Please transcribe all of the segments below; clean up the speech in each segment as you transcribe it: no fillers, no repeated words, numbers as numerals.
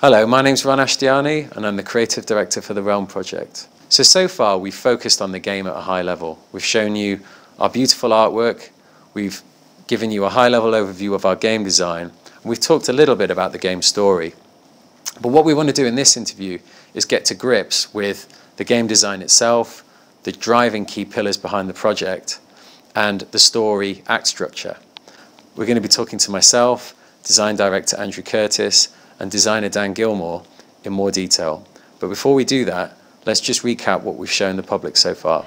Hello, my name's Ron Ashtiani and I'm the Creative Director for the Realm project. So far we've focused on the game at a high level. We've shown you our beautiful artwork, we've given you a high-level overview of our game design, and we've talked a little bit about the game story. But what we want to do in this interview is get to grips with the game design itself, the driving key pillars behind the project, and the story act structure. We're going to be talking to myself, design director Andrew Curtis, and designer Dan Gilmore in more detail. But before we do that, let's just recap what we've shown the public so far.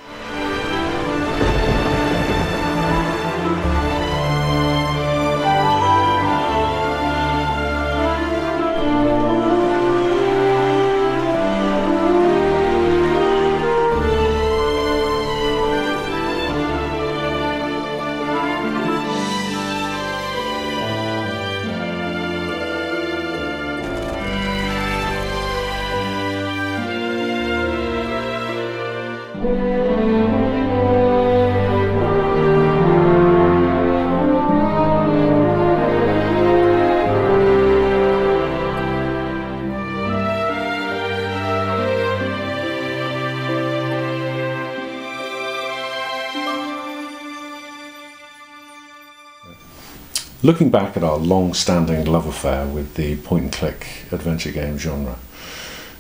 Looking back at our long-standing love affair with the point-and-click adventure game genre,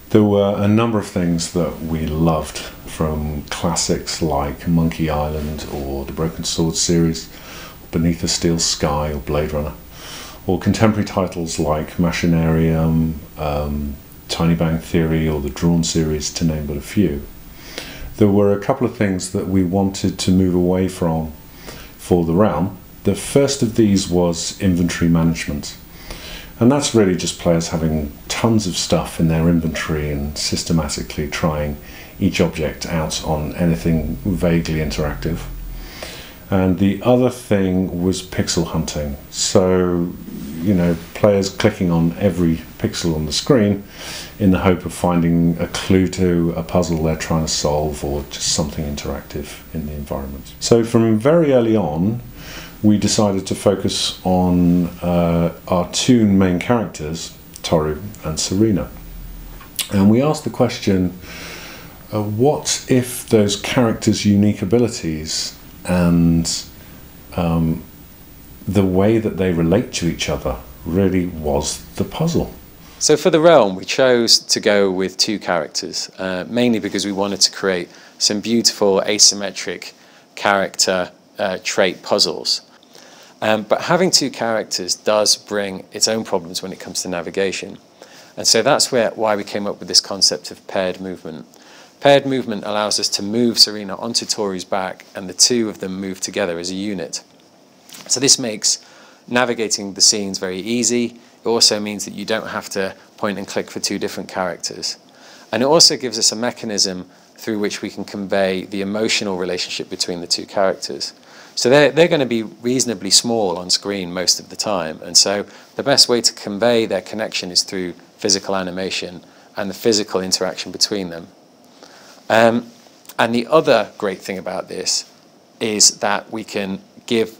there were a number of things that we loved, from classics like Monkey Island or the Broken Sword series, Beneath a Steel Sky or Blade Runner, or contemporary titles like Machinarium, Tiny Bang Theory or the Drawn series, to name but a few. There were a couple of things that we wanted to move away from for the Realm. The first of these was inventory management, and that's really just players having tons of stuff in their inventory and systematically trying each object out on anything vaguely interactive. And the other thing was pixel hunting, so players clicking on every pixel on the screen in the hope of finding a clue to a puzzle they're trying to solve or just something interactive in the environment. So from very early on, we decided to focus on our two main characters, Toru and Serena. And we asked the question, what if those characters' unique abilities and the way that they relate to each other really was the puzzle? So for the Realm, we chose to go with two characters, mainly because we wanted to create some beautiful asymmetric character trait puzzles. But having two characters does bring its own problems when it comes to navigation. And so that's why we came up with this concept of paired movement. Paired movement allows us to move Serena onto Toru's back, and the two of them move together as a unit. So this makes navigating the scenes very easy. It also means that you don't have to point and click for two different characters. And it also gives us a mechanism through which we can convey the emotional relationship between the two characters. So they're going to be reasonably small on screen most of the time, and so the best way to convey their connection is through physical animation and the physical interaction between them. And the other great thing about this is that we can give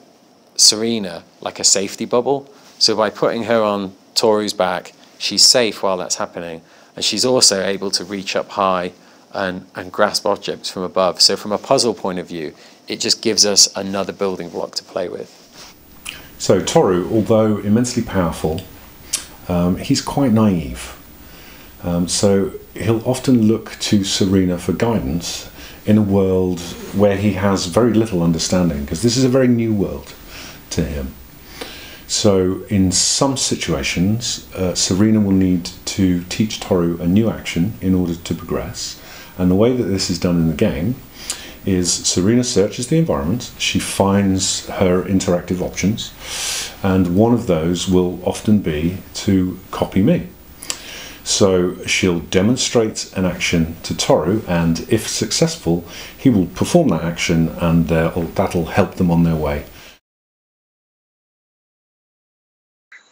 Serena like a safety bubble. So by putting her on Toru's back, she's safe while that's happening, and she's also able to reach up high and grasp objects from above. So from a puzzle point of view, it just gives us another building block to play with. So Toru, although immensely powerful, he's quite naive. So he'll often look to Serena for guidance in a world where he has very little understanding, because this is a very new world to him. So in some situations, Serena will need to teach Toru a new action in order to progress. And the way that this is done in the game is Serena searches the environment, she finds her interactive options, and one of those will often be to copy me. So she'll demonstrate an action to Toru, and if successful, he will perform that action, and that'll help them on their way.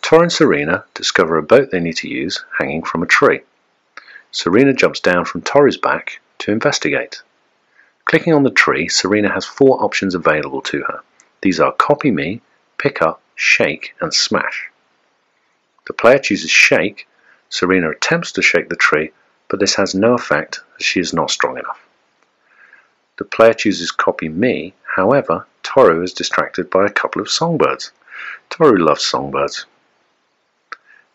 Toru and Serena discover a boat they need to use hanging from a tree. Serena jumps down from Toru's back to investigate. Clicking on the tree, Serena has 4 options available to her. These are Copy Me, Pick Up, Shake and Smash. The player chooses Shake Serena attempts to shake the tree, but this has no effect as she is not strong enough. The player chooses copy me, however, Toru is distracted by a couple of songbirds. Toru loves songbirds.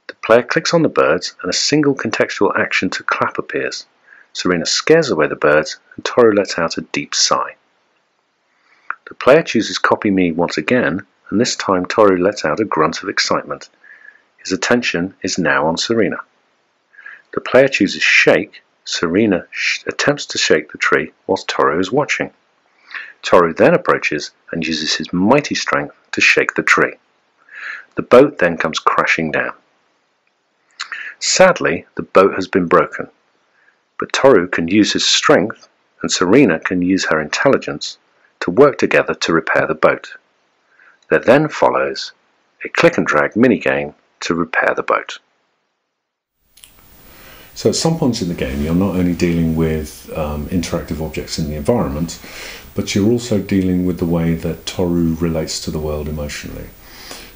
The player clicks on the birds and a single contextual action to clap appears. Serena scares away the birds and Toru lets out a deep sigh. The player chooses copy me once again, and this time Toru lets out a grunt of excitement. His attention is now on Serena. The player chooses shake. Serena attempts to shake the tree whilst Toru is watching. Toru then approaches and uses his mighty strength to shake the tree. The boat then comes crashing down. Sadly, the boat has been broken, but Toru can use his strength and Serena can use her intelligence to work together to repair the boat. There then follows a click and drag minigame to repair the boat. So at some points in the game you're not only dealing with interactive objects in the environment, but you're also dealing with the way that Toru relates to the world emotionally.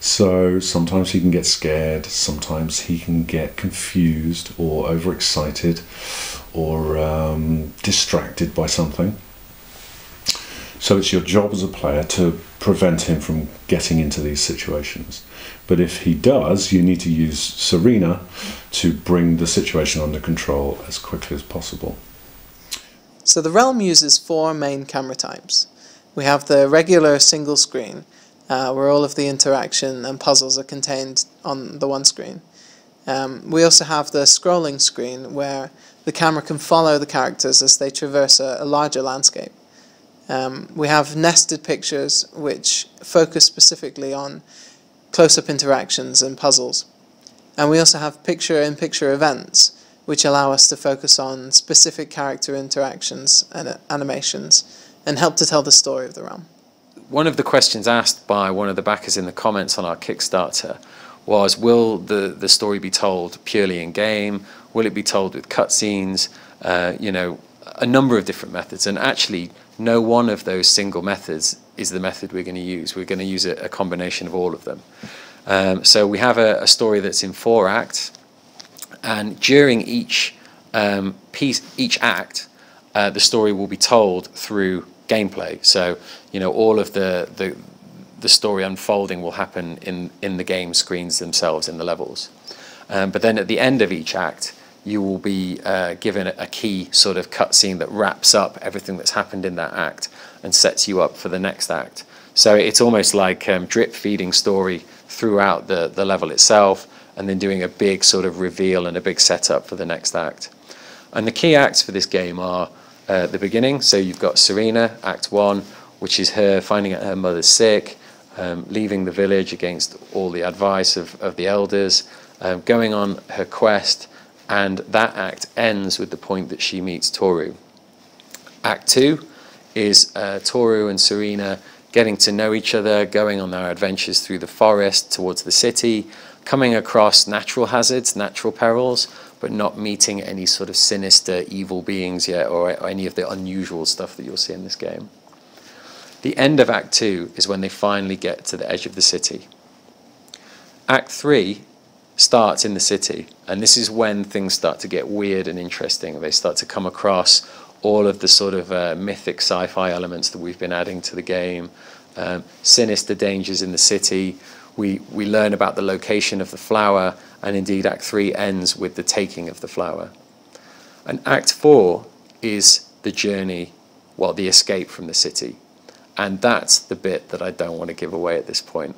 So sometimes he can get scared, sometimes he can get confused or overexcited or distracted by something. So it's your job as a player to prevent him from getting into these situations. But if he does, you need to use Serena to bring the situation under control as quickly as possible. So the realm uses 4 main camera types. We have the regular single screen, where all of the interaction and puzzles are contained on the one screen. We also have the scrolling screen, where the camera can follow the characters as they traverse a larger landscape. We have nested pictures, which focus specifically on close-up interactions and puzzles. And we also have picture-in-picture events, which allow us to focus on specific character interactions and animations, and help to tell the story of the realm. One of the questions asked by one of the backers in the comments on our Kickstarter was, will the story be told purely in-game? Will it be told with cutscenes? You know, a number of different methods. And actually, no one of those single methods is the method we're going to use. We're going to use a combination of all of them. So we have a story that's in 4 acts, and during each act, the story will be told through gameplay. So, you know, all of the story unfolding will happen in the game screens themselves, in the levels. But then at the end of each act, you will be given a key sort of cutscene that wraps up everything that's happened in that act and sets you up for the next act. So it's almost like drip feeding story throughout the level itself, and then doing a big sort of reveal and a big setup for the next act. And the key acts for this game are the beginning. So you've got Serena, Act 1, which is her finding out her mother's sick, leaving the village against all the advice of the elders, going on her quest, and that act ends with the point that she meets Toru. Act 2 is Toru and Serena getting to know each other, going on their adventures through the forest towards the city, coming across natural hazards, natural perils, but not meeting any sort of sinister evil beings yet, or any of the unusual stuff that you'll see in this game. The end of Act 2 is when they finally get to the edge of the city. Act 3 starts in the city, and this is when things start to get weird and interesting. They start to come across all of the sort of mythic sci-fi elements that we've been adding to the game, sinister dangers in the city. We learn about the location of the flower, and indeed Act 3 ends with the taking of the flower. And Act 4 is the journey, well, the escape from the city. And that's the bit that I don't want to give away at this point.